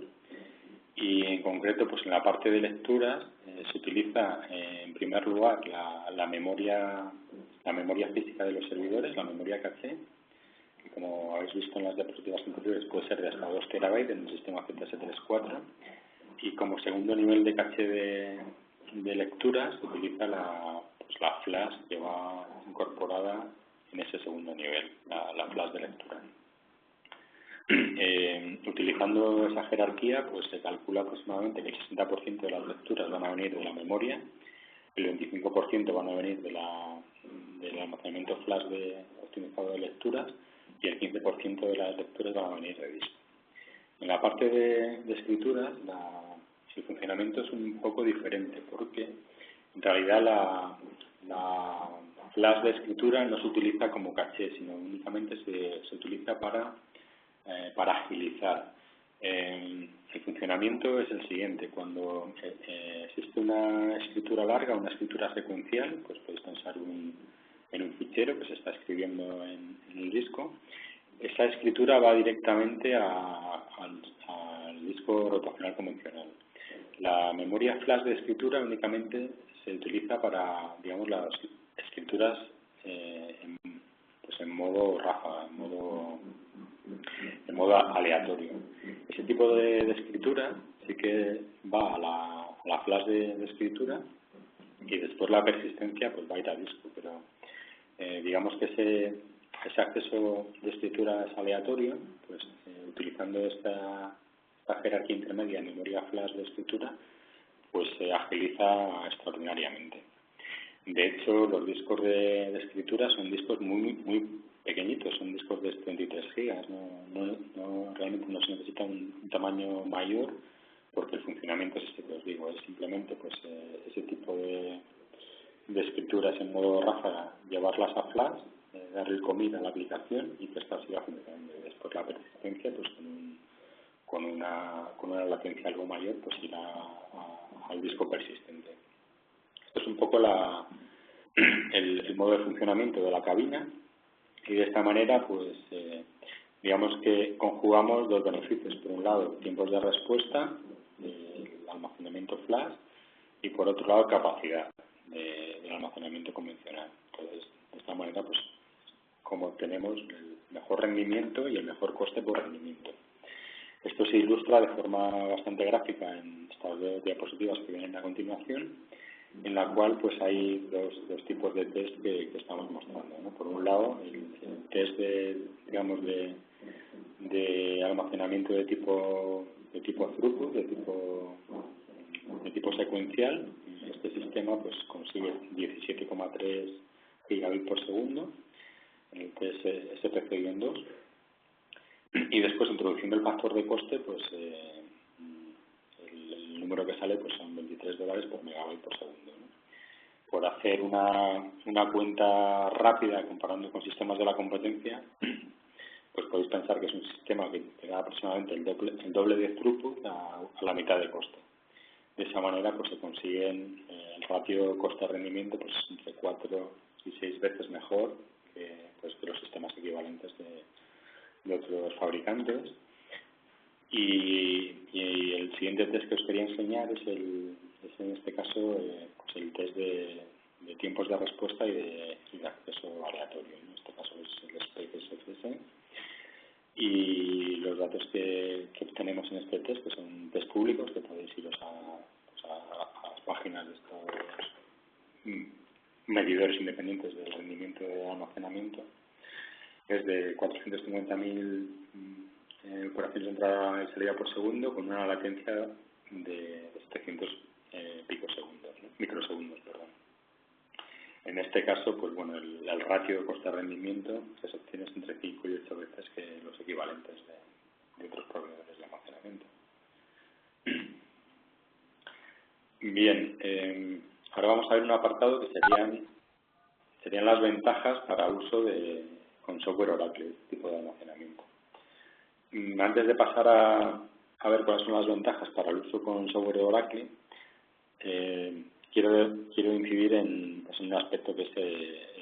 y en concreto pues en la parte de lecturas se utiliza en primer lugar la memoria física de los servidores, la memoria caché, que como habéis visto en las diapositivas anteriores puede ser de hasta 2 terabytes en el sistema ZS3.4, y como segundo nivel de caché de lecturas se utiliza la flash que va incorporada en ese segundo nivel, la flash de lectura. Utilizando esa jerarquía, pues se calcula aproximadamente que el 60% de las lecturas van a venir de la memoria, el 25% van a venir del almacenamiento flash optimizado de lecturas y el 15% de las lecturas van a venir de disco. En la parte de escrituras, el funcionamiento es un poco diferente, porque en realidad la flash de escritura no se utiliza como caché, sino únicamente se utiliza para agilizar. El funcionamiento es el siguiente: cuando existe una escritura larga, una escritura secuencial, pues podéis pensar en un fichero que se está escribiendo en el disco. Esa escritura va directamente al disco rotacional convencional. La memoria flash de escritura únicamente se utiliza para, digamos, las escrituras en modo ráfaga, en modo aleatorio. Ese tipo de escritura sí que va a la flash de escritura, y después la persistencia pues va a ir a disco, pero digamos que ese acceso de escritura es aleatorio, pues utilizando esta jerarquía intermedia en memoria flash de escritura, pues se agiliza extraordinariamente. De hecho, los discos de escritura son discos muy pequeñitos, son discos de 33 gigas, realmente no se necesita un tamaño mayor, porque el funcionamiento es este que os digo, es simplemente pues ese tipo de escrituras en modo ráfaga, llevarlas a flash, darle el commit a la aplicación y que esta siga funcionando. Y después la persistencia, pues con una latencia algo mayor, pues irá al disco persistente. Esto es un poco el modo de funcionamiento de la cabina, y de esta manera pues digamos que conjugamos dos beneficios: por un lado tiempos de respuesta del almacenamiento flash, y por otro lado capacidad del almacenamiento convencional. Entonces, de esta manera pues como obtenemos el mejor rendimiento y el mejor coste por rendimiento. Esto se ilustra de forma bastante gráfica en estas dos diapositivas que vienen a continuación, en la cual pues hay dos tipos de test que estamos mostrando, ¿no? Por un lado, el test de almacenamiento de tipo throughput, de tipo secuencial. Este sistema pues consigue 17,3 gigabits por segundo en el test SPC-2, y después, introduciendo el factor de coste, pues el número que sale pues son $23 por megabyte por segundo, ¿no? Por hacer una cuenta rápida comparando con sistemas de la competencia, pues podéis pensar que es un sistema que da aproximadamente el doble de throughput a la mitad de coste. De esa manera pues se consiguen el ratio coste-rendimiento pues entre 4 y 6 veces mejor que los sistemas equivalentes de otros fabricantes. Y el siguiente test que os quería enseñar es en este caso pues el test de tiempos de respuesta y de acceso aleatorio. En este caso es el SPEC-SFS, y los datos que obtenemos en este test, que son test públicos, que podéis iros a las páginas de estos medidores independientes del rendimiento de almacenamiento, es de 450.000 operaciones de entrada y salida por segundo, con una latencia de 700 microsegundos. En este caso, pues bueno, el ratio de coste-rendimiento que se obtiene es entre 5 y 8 veces que los equivalentes de otros proveedores de almacenamiento. Bien, ahora vamos a ver un apartado que serían las ventajas para uso con software Oracle, este tipo de almacenamiento. Antes de pasar a ver cuáles son las ventajas para el uso con software Oracle, quiero incidir en un aspecto que es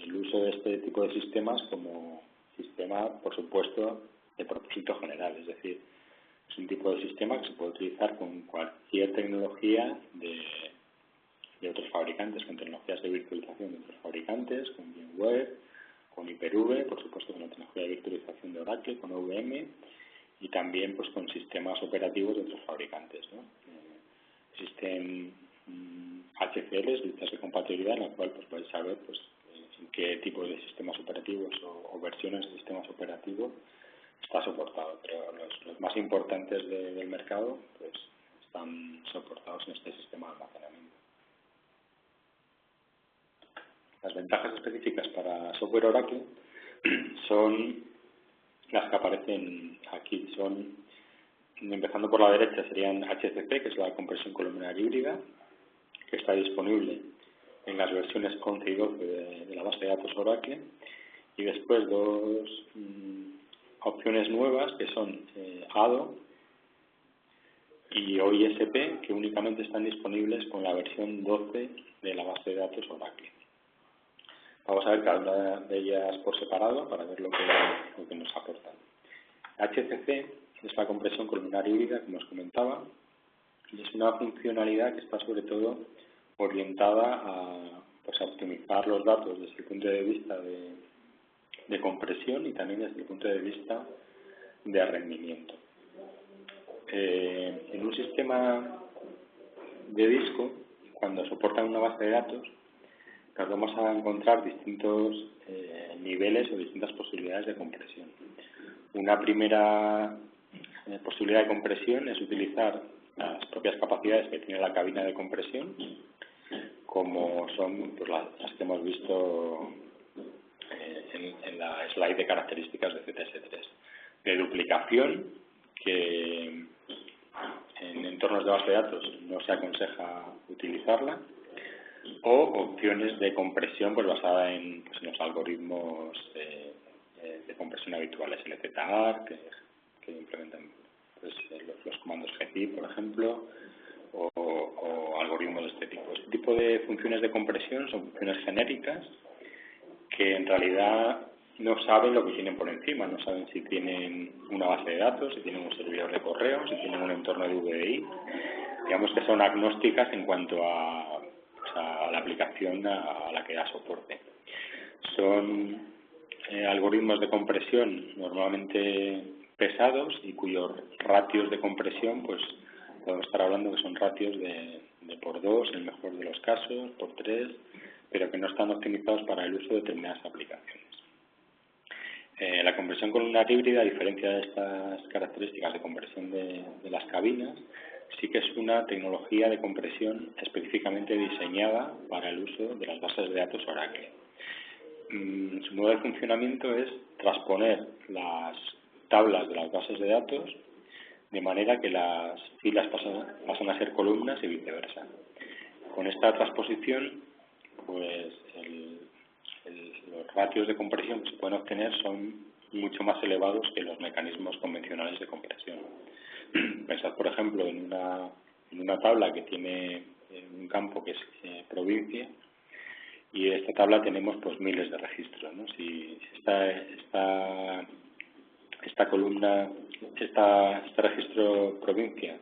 el uso de este tipo de sistemas como sistema, por supuesto, de propósito general. Es decir, es un tipo de sistema que se puede utilizar con cualquier tecnología de otros fabricantes, con tecnologías de virtualización de otros fabricantes, con VMware, con Hyper-V, por supuesto con la tecnología de virtualización de Oracle, con OVM, y también pues con sistemas operativos de otros fabricantes, ¿no? Existen HCLs, listas de compatibilidad, en la cual pues podéis saber pues qué tipo de sistemas operativos o versiones de sistemas operativos está soportado, pero los más importantes del mercado pues están soportados en este sistema de almacenamiento. Las ventajas específicas para software Oracle son las que aparecen aquí. Son, empezando por la derecha, serían HCP, que es la compresión columnar híbrida, que está disponible en las versiones 11 y 12 de la base de datos Oracle, y después dos opciones nuevas que son ADO y OISP, que únicamente están disponibles con la versión 12 de la base de datos Oracle. Vamos a ver cada una de ellas por separado para ver lo que nos aportan. HCC es la compresión columnar híbrida, como os comentaba, y es una funcionalidad que está sobre todo orientada a optimizar los datos desde el punto de vista de compresión y también desde el punto de vista de rendimiento. En un sistema de disco, cuando soportan una base de datos, nos vamos a encontrar distintos niveles o distintas posibilidades de compresión. Una primera posibilidad de compresión es utilizar las propias capacidades que tiene la cabina de compresión, como son pues, las que hemos visto en la slide de características de CTS3. De duplicación, que en entornos de base de datos no se aconseja utilizarla, o opciones de compresión pues basada en los algoritmos de compresión habituales, LZAR, que implementan pues, los comandos gzip, por ejemplo, o algoritmos de este tipo. Este tipo de funciones de compresión son funciones genéricas que en realidad no saben lo que tienen por encima, no saben si tienen una base de datos, si tienen un servidor de correo, si tienen un entorno de VDI. Digamos que son agnósticas en cuanto a la aplicación a la que da soporte. Son algoritmos de compresión normalmente pesados y cuyos ratios de compresión pues podemos estar hablando que son ratios de por 2 en el mejor de los casos, por 3, pero que no están optimizados para el uso de determinadas aplicaciones. La compresión columnar híbrida, a diferencia de estas características de compresión de las cabinas, sí que es una tecnología de compresión específicamente diseñada para el uso de las bases de datos Oracle. Su modo de funcionamiento es transponer las tablas de las bases de datos de manera que las filas pasan a ser columnas y viceversa. Con esta transposición, pues los ratios de compresión que se pueden obtener son mucho más elevados que los mecanismos convencionales de compresión. Pensad, por ejemplo, en una tabla que tiene un campo que es provincia, y en esta tabla tenemos pues miles de registros, ¿no? Si esta columna, este registro provincia,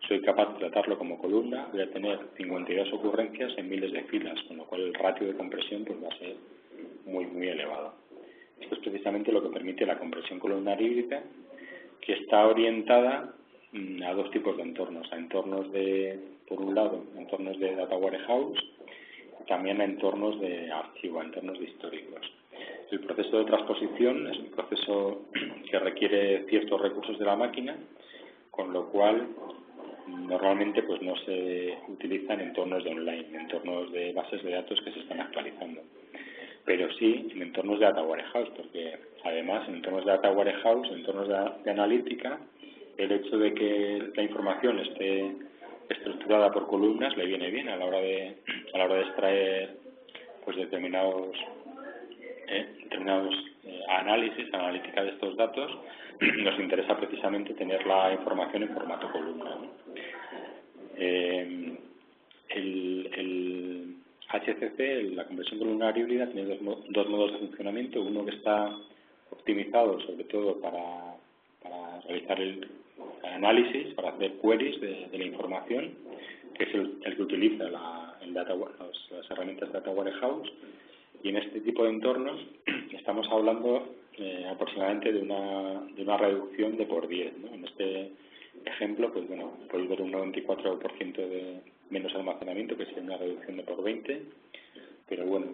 soy capaz de tratarlo como columna, voy a tener 52 ocurrencias en miles de filas, con lo cual el ratio de compresión pues va a ser muy, muy elevado. Esto es precisamente lo que permite la compresión columnar híbrida, que está orientada a dos tipos de entornos, a entornos por un lado, entornos de data warehouse, y también a entornos de archivo, a entornos de históricos. El proceso de transposición es un proceso que requiere ciertos recursos de la máquina, con lo cual normalmente pues no se utilizan entornos de online, entornos de bases de datos que se están actualizando, pero sí en entornos de data warehouse, porque además en entornos de data warehouse, en entornos de analítica, el hecho de que la información esté estructurada por columnas le viene bien a la hora de extraer pues determinados analítica de estos datos. Nos interesa precisamente tener la información en formato columna, ¿no? El HCC, la compresión columnar híbrida, tiene dos modos de funcionamiento. Uno que está optimizado sobre todo para realizar el análisis, para hacer queries de la información, que es el que utiliza las herramientas Data Warehouse. Y en este tipo de entornos estamos hablando aproximadamente de una reducción de por 10, ¿no? En este ejemplo, pues bueno, podéis ver un 94% de menos almacenamiento, que sería una reducción de por 20, pero bueno,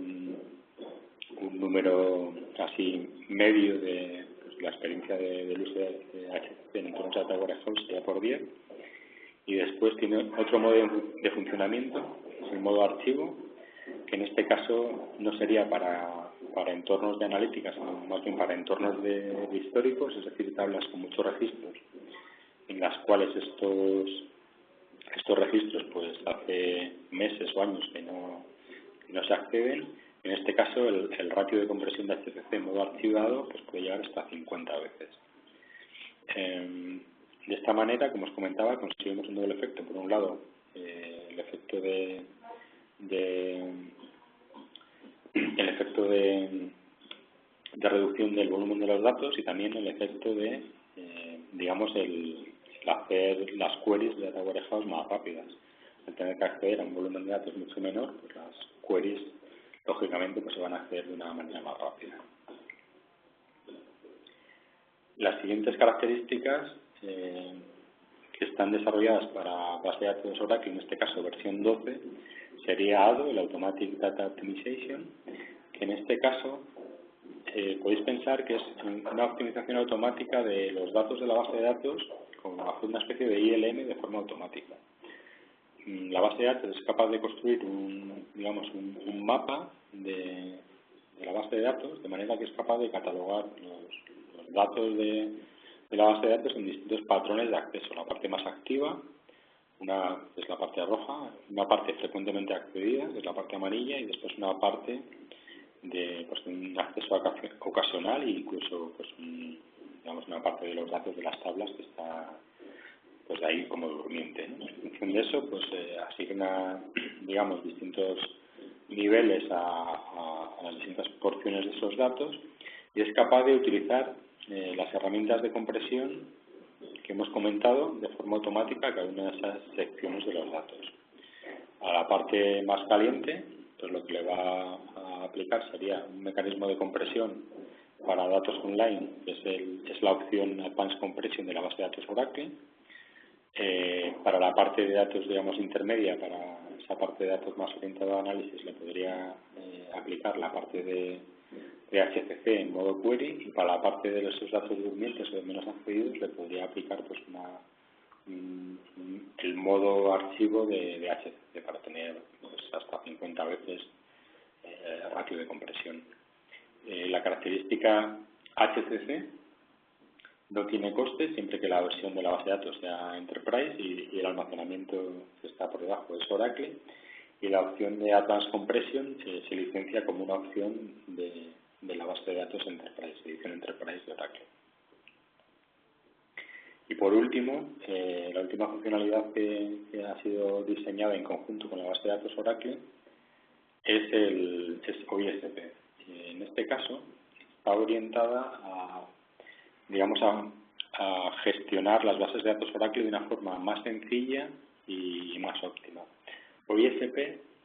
un número así medio de la experiencia del uso de HCP en entornos de Data Warehouse sería por 10. Y después tiene otro modo de funcionamiento, es el modo archivo, que en este caso no sería para entornos de analítica, sino más bien para entornos de históricos, es decir, tablas con muchos registros, en las cuales estos registros pues hace meses o años que no se acceden. En este caso el ratio de compresión de HCC en modo archivado pues puede llegar hasta 50 veces. De esta manera, como os comentaba, conseguimos un doble efecto. Por un lado, el efecto de reducción del volumen de los datos y también el efecto de, digamos, el hacer las queries de Data Warehouse más rápidas. Al tener que acceder a un volumen de datos mucho menor, pues las queries, lógicamente, pues se van a hacer de una manera más rápida. Las siguientes características que están desarrolladas para base de datos Oracle, en este caso versión 12, sería ADO, el Automatic Data Optimization, que en este caso podéis pensar que es una optimización automática de los datos de la base de datos como hacer una especie de ILM de forma automática. La base de datos es capaz de construir un mapa de la base de datos, de manera que es capaz de catalogar los datos de la base de datos en distintos patrones de acceso. La parte más activa, una es la parte roja, una parte frecuentemente accedida, que es la parte amarilla, y después una parte de un acceso ocasional e incluso pues una parte de los datos de las tablas que está pues ahí como durmiente, ¿no? En función de eso pues asigna distintos niveles a las distintas porciones de esos datos y es capaz de utilizar las herramientas de compresión que hemos comentado de forma automática cada una de esas secciones de los datos. A la parte más caliente, pues lo que le va a aplicar sería un mecanismo de compresión para datos online, que es la opción Advanced Compression de la base de datos Oracle. Para la parte de datos, intermedia, para esa parte de datos más orientada a análisis, le podría aplicar la parte de HCC en modo query, y para la parte de esos datos durmientes o de menos accedidos le podría aplicar pues el modo archivo de HCC para tener pues, hasta 50 veces ratio de compresión. La característica HCC no tiene coste siempre que la versión de la base de datos sea Enterprise y el almacenamiento que está por debajo es Oracle, y la opción de Advanced Compression se licencia como una opción de la base de datos Enterprise, edición Enterprise de Oracle. Y por último, la última funcionalidad que ha sido diseñada en conjunto con la base de datos Oracle es OISP. En este caso está orientada a gestionar las bases de datos Oracle de una forma más sencilla y más óptima. OISP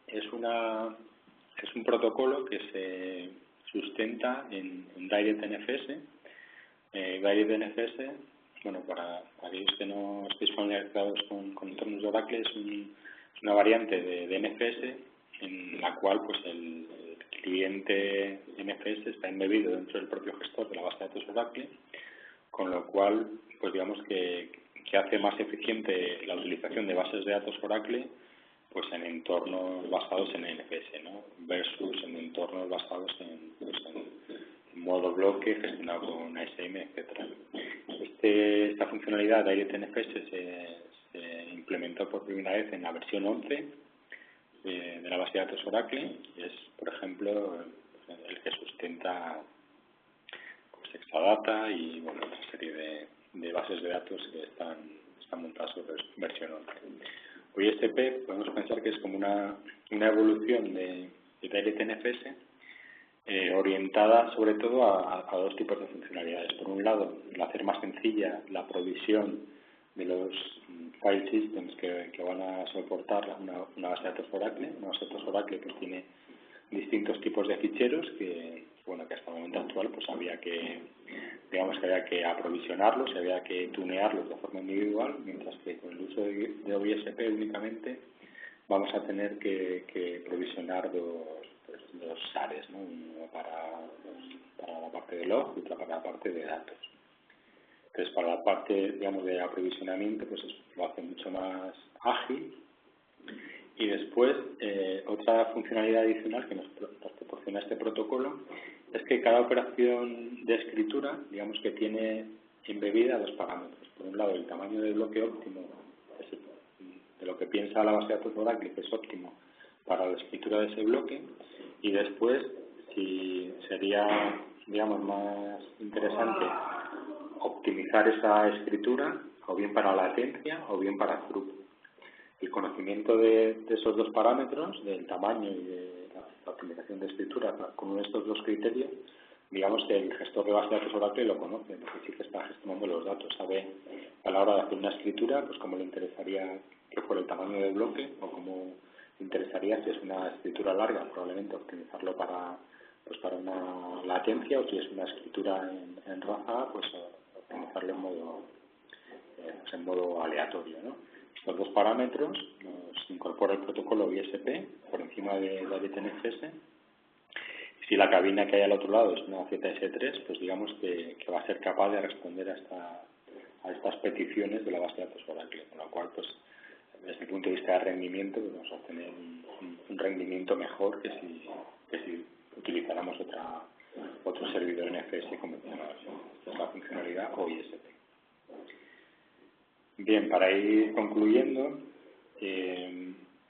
es un protocolo que se sustenta en DirectNFS. DirectNFS, para aquellos que no estéis familiarizados con entornos de Oracle, es una variante de NFS en la cual pues el cliente NFS está embebido dentro del propio gestor de la base de datos Oracle, con lo cual pues que hace más eficiente la utilización de bases de datos Oracle pues en entornos basados en NFS, ¿no? Versus en entornos basados en modo bloque gestionado con ASM, etcétera. Esta funcionalidad de DirectNFS se implementó por primera vez en la versión 11 de la base de datos Oracle, y es, por ejemplo, el que sustenta pues, Exadata y otra serie de bases de datos que están montadas sobre versión 11. OISP podemos pensar que es como una evolución de DirectNFS orientada sobre todo a dos tipos de funcionalidades. Por un lado, el hacer más sencilla la provisión de los file systems que van a soportar una base de datos Oracle. Una base de datos Oracle pues tiene distintos tipos de ficheros que hasta el momento actual pues había que aprovisionarlos, había que tunearlos de forma individual, mientras que con el uso de OISP únicamente vamos a tener que provisionar dos SARES, ¿no? Uno para la parte de log y otra para la parte de datos. Entonces, para la parte, digamos, de aprovisionamiento, pues lo hace mucho más ágil. Y después, otra funcionalidad adicional que nos proporciona este protocolo es que cada operación de escritura, digamos que tiene embebida dos parámetros. Por un lado, el tamaño del bloque óptimo, de lo que piensa la base de datos Oracle, que es óptimo para la escritura de ese bloque, y después, si sería, digamos, más interesante optimizar esa escritura, o bien para latencia o bien para throughput. El conocimiento de esos dos parámetros, del tamaño y de la optimización de escritura, con uno de estos dos criterios, digamos que el gestor de base de datos Oracle lo conoce, porque sí que está gestionando los datos, sabe a la hora de hacer una escritura, pues cómo le interesaría que fuera el tamaño del bloque, o cómo le interesaría, si es una escritura larga, probablemente optimizarlo para una latencia, o si es una escritura en raza, pues optimizarlo en modo aleatorio, ¿no? Los dos parámetros nos incorpora el protocolo ISP por encima de la DTNFS. Si la cabina que hay al otro lado es una ZS3, pues digamos que va a ser capaz de responder a estas peticiones de la base de datos Oracle, con lo cual, pues desde el punto de vista de rendimiento, pues vamos a obtener un rendimiento mejor que si utilizáramos otro servidor NFS convencional. Esta es la funcionalidad OISP. Bien, para ir concluyendo,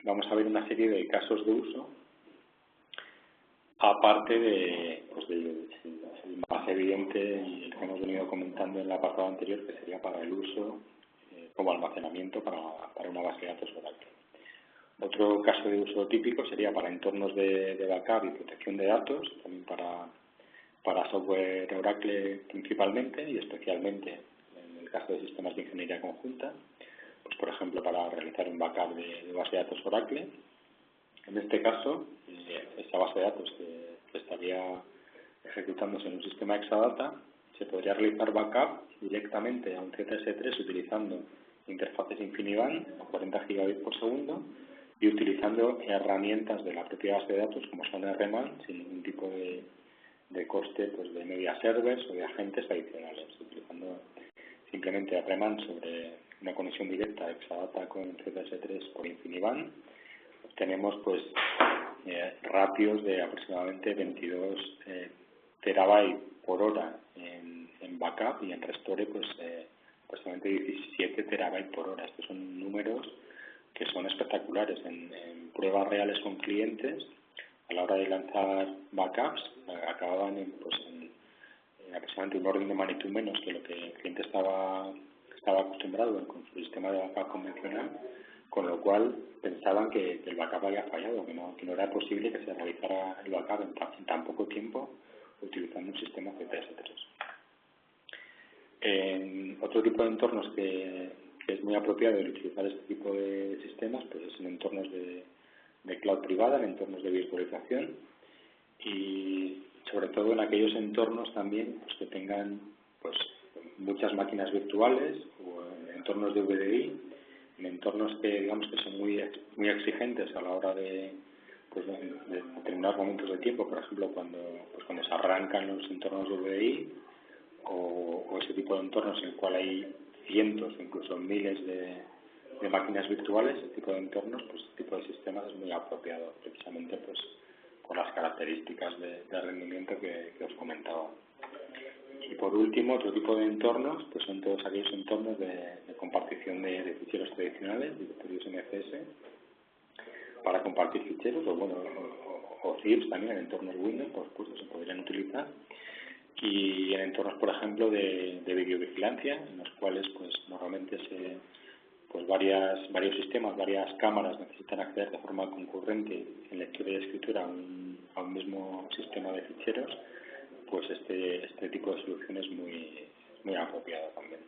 vamos a ver una serie de casos de uso, aparte del más evidente y el que hemos venido comentando en el apartado anterior, que sería para el uso como almacenamiento para una base de datos Oracle. Otro caso de uso típico sería para entornos de backup y protección de datos, también para software Oracle principalmente y especialmente en el caso de sistemas de ingeniería conjunta, pues por ejemplo para realizar un backup de base de datos Oracle. En este caso, esta base de datos que estaría ejecutándose en un sistema Exadata, se podría realizar backup directamente a un ZS3 utilizando interfaces InfiniBand a 40 gigabits por segundo y utilizando herramientas de la propia base de datos como son RMAN sin ningún tipo de coste, pues de media servers o de agentes adicionales, utilizando simplemente RMAN sobre una conexión directa Exadata con ZS3 por InfiniBand. Tenemos pues ratios de aproximadamente 22 terabytes por hora en backup y en restore pues aproximadamente 17 terabytes por hora. Estos son números que son espectaculares. En pruebas reales con clientes, a la hora de lanzar backups, acababan en aproximadamente un orden de magnitud menos que lo que el cliente estaba acostumbrado con su sistema de backup convencional, con lo cual pensaban que el backup había fallado, que no era posible que se realizara el backup en tan poco tiempo utilizando un sistema ZS3. Otro tipo de entornos que es muy apropiado el utilizar este tipo de sistemas, pues es en entornos de cloud privada, en entornos de virtualización y sobre todo en aquellos entornos también pues, que tengan pues muchas máquinas virtuales o en entornos de VDI, en entornos que digamos que son muy exigentes a la hora de determinados momentos de tiempo, por ejemplo cuando se arrancan los entornos de VDI o ese tipo de entornos en el cual hay cientos, incluso miles de máquinas virtuales. Este tipo de entornos, pues este tipo de sistemas es muy apropiado precisamente pues con las características de rendimiento que os comentaba. Y por último, otro tipo de entornos pues son todos aquellos entornos de compartición de ficheros tradicionales, directorios NFS, para compartir ficheros, o zips también en entornos Windows, por supuesto, se podrían utilizar, y en entornos, por ejemplo, de videovigilancia, en los cuales pues normalmente varios sistemas, varias cámaras necesitan acceder de forma concurrente en lectura y escritura a un mismo sistema de ficheros, pues este tipo de solución es muy apropiado también.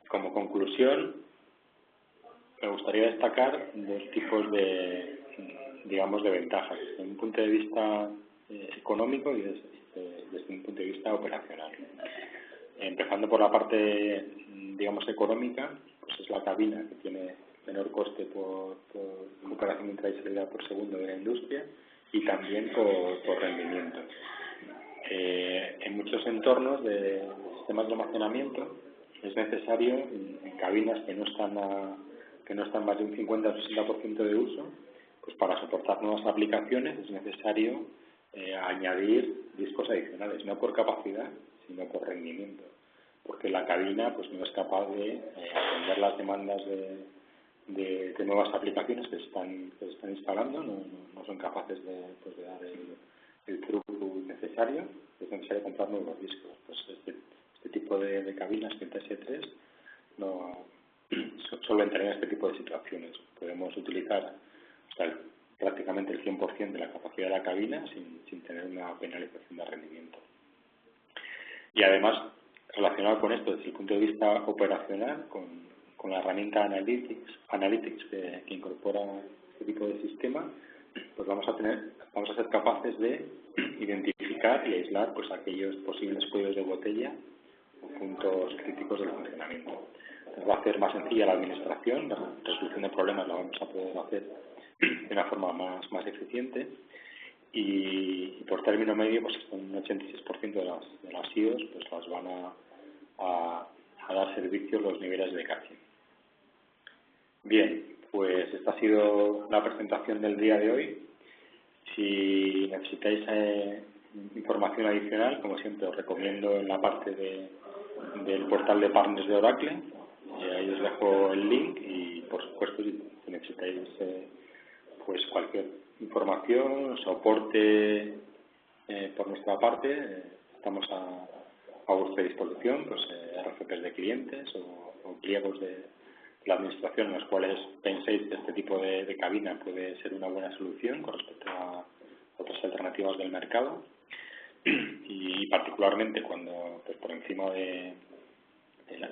Como conclusión, me gustaría destacar dos tipos de ventajas, desde un punto de vista económico y desde un punto de vista operacional. Empezando por la parte, económica, pues es la cabina que tiene menor coste por operación de entrada y salida por segundo de la industria y también por rendimiento. En muchos entornos de sistemas de almacenamiento es necesario, en cabinas que no están más de un 50 o 60% de uso, pues para soportar nuevas aplicaciones es necesario añadir discos adicionales, no por capacidad, sino por rendimiento, porque la cabina pues no es capaz de atender las demandas de nuevas aplicaciones que se están instalando, no son capaces de dar el throughput necesario, es necesario comprar nuevos discos. Pues este tipo de cabinas que TS3 no suelen tener este tipo de situaciones. Podemos utilizar prácticamente el 100% de la capacidad de la cabina sin tener una penalización de rendimiento. Y además, relacionado con esto desde el punto de vista operacional, con la herramienta Analytics que incorpora este tipo de sistema, pues vamos a ser capaces de identificar y aislar pues aquellos posibles cuellos de botella o puntos críticos del funcionamiento. Nos va a hacer más sencilla la administración, la resolución de problemas la vamos a poder hacer de una forma más eficiente y por término medio pues un 86% de las IOs pues las van a dar servicio los niveles de caching. Bien, pues esta ha sido la presentación del día de hoy. Si necesitáis información adicional, como siempre, os recomiendo en la parte del portal de partners de Oracle. Ahí os dejo el link y, por supuesto, si necesitáis pues cualquier información, soporte por nuestra parte, estamos a vuestra disposición, pues RFPs de clientes o pliegos de la administración en los cuales penséis que este tipo de cabina puede ser una buena solución con respecto a otras alternativas del mercado y particularmente cuando pues por encima en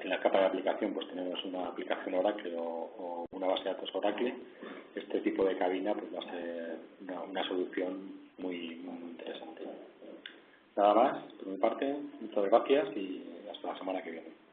la capa de aplicación pues tenemos una aplicación Oracle o una base de datos Oracle, este tipo de cabina pues va a ser una solución muy interesante. Nada más, por mi parte, muchas gracias y hasta la semana que viene.